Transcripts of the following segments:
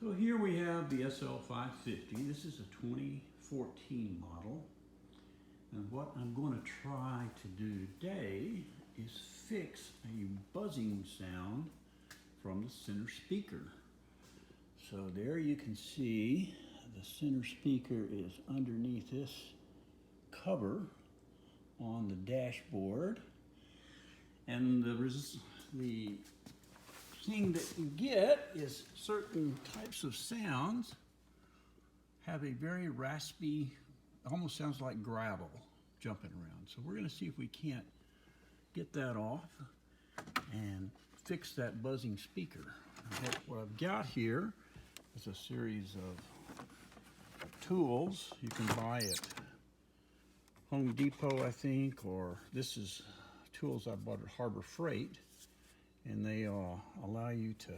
So here we have the SL550. This is a 2014 model. And what I'm going to try to do today is fix a buzzing sound from the center speaker. So there you can see the center speaker is underneath this cover on the dashboard. And the thing that you get is certain types of sounds have a very raspy, almost sounds like gravel jumping around. So we're going to see if we can't get that off and fix that buzzing speaker. What I've got here is a series of tools you can buy at Home Depot, I think, or this is tools I bought at Harbor Freight, and they allow you to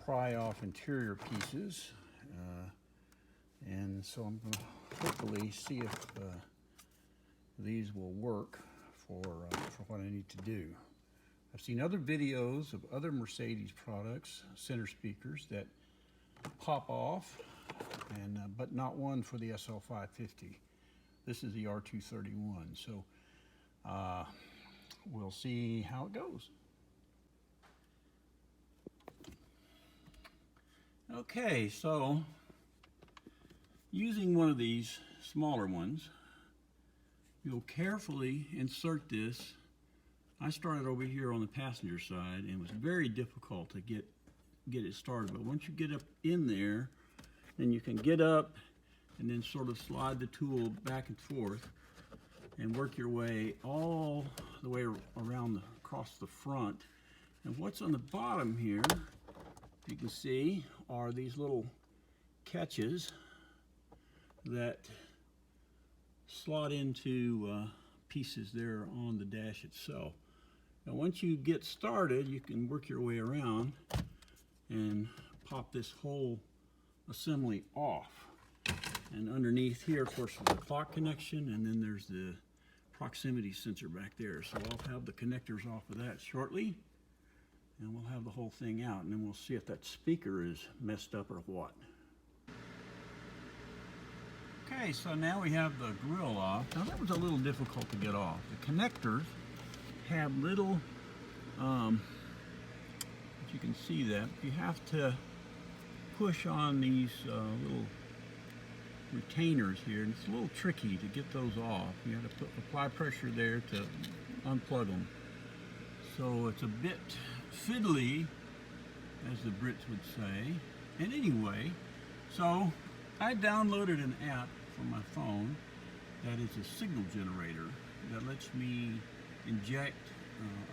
pry off interior pieces, and so I'm going to hopefully see if these will work for what I need to do. I've seen other videos of other Mercedes products, center speakers, that pop off, and but not one for the SL550. This is the R231, so we'll see how it goes. Okay, so using one of these smaller ones, you'll carefully insert this. I started over here on the passenger side, and it was very difficult to get it started, but once you get up in there, then you can get up and then sort of slide the tool back and forth and work your way all the way around across the front. And what's on the bottom here, you can see, are these little catches that slot into pieces there on the dash itself. Now once you get started, you can work your way around and pop this whole assembly off. And underneath here, of course, is the clock connection, and then there's the proximity sensor back there. So I'll have the connectors off of that shortly, and we'll have the whole thing out, and then we'll see if that speaker is messed up or what. Okay, so now we have the grill off. Now that was a little difficult to get off. The connectors have little, you can see that, you have to push on these little retainers here, and it's a little tricky to get those off. You have to apply pressure there to unplug them. So it's a bit fiddly, as the Brits would say. And anyway, so I downloaded an app from my phone that is a signal generator that lets me inject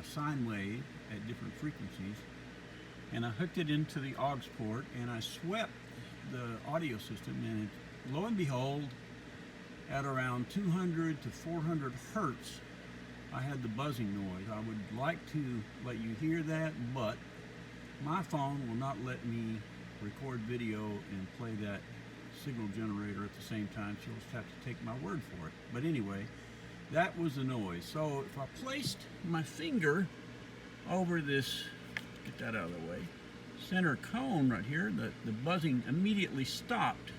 a sine wave at different frequencies, and I hooked it into the aux port, and I swept the audio system, and lo and behold, at around 200 to 400 hertz, I had the buzzing noise. I would like to let you hear that, but my phone will not let me record video and play that signal generator at the same time, so you'll just have to take my word for it. But anyway, that was the noise. So if I placed my finger over this, get that out of the way, center cone right here, the buzzing immediately stopped.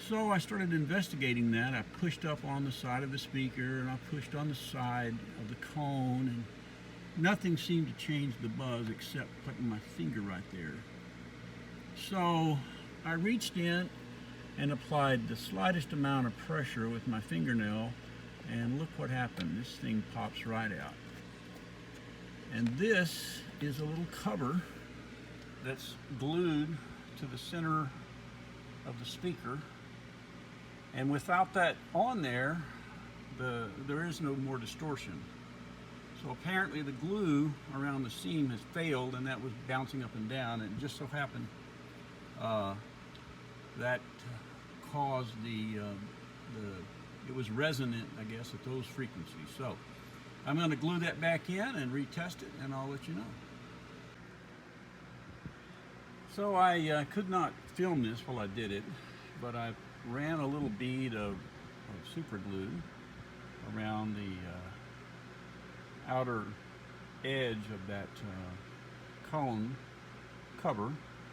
So I started investigating that. I pushed up on the side of the speaker, and I pushed on the side of the cone, and nothing seemed to change the buzz except putting my finger right there. So I reached in and applied the slightest amount of pressure with my fingernail, and look what happened. This thing pops right out. And this is a little cover that's glued to the center of the speaker, and without that on there, there is no more distortion. So apparently the glue around the seam has failed, and that was bouncing up and down, and it just so happened that caused it was resonant, I guess, at those frequencies. So I'm going to glue that back in and retest it, and I'll let you know. So I could not film this while I did it, but I ran a little bead of super glue around the outer edge of that cone cover,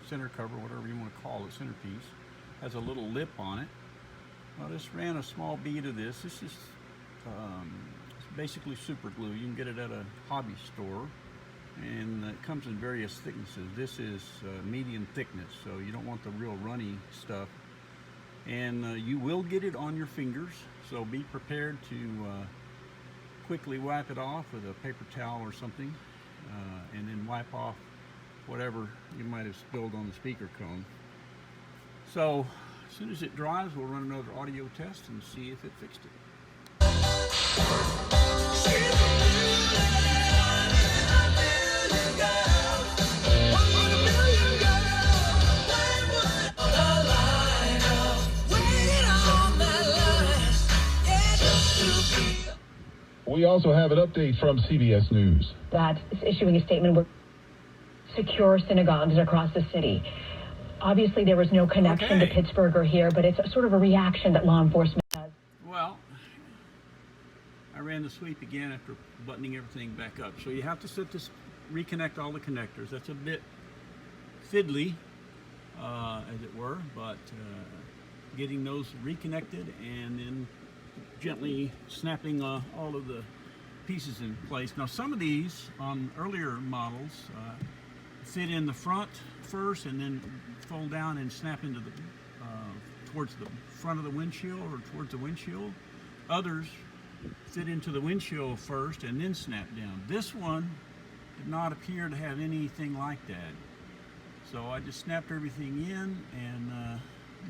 center cover, whatever you want to call it, centerpiece, has a little lip on it. I just ran a small bead of this. This is it's basically super glue. You can get it at a hobby store, and it comes in various thicknesses. This is medium thickness, so you don't want the real runny stuff. And you will get it on your fingers, so be prepared to quickly wipe it off with a paper towel or something, and then wipe off whatever you might have spilled on the speaker cone. So as soon as it dries, we'll run another audio test and see if it fixed it. We also have an update from CBS News. That is issuing a statement with secure synagogues across the city. Obviously, there was no connection to Pittsburgh or here, but it's sort of a reaction that law enforcement has. Well, I ran the sweep again after buttoning everything back up. So you have to set this, reconnect all the connectors. That's a bit fiddly, as it were, but getting those reconnected and then gently snapping all of the pieces in place. Now, some of these on earlier models fit in the front first and then fold down and snap into the towards the front of the windshield or towards the windshield. Others fit into the windshield first and then snap down. This one did not appear to have anything like that. So I just snapped everything in, and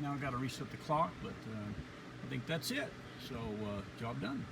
now I've got to reset the clock, but I think that's it. So job done.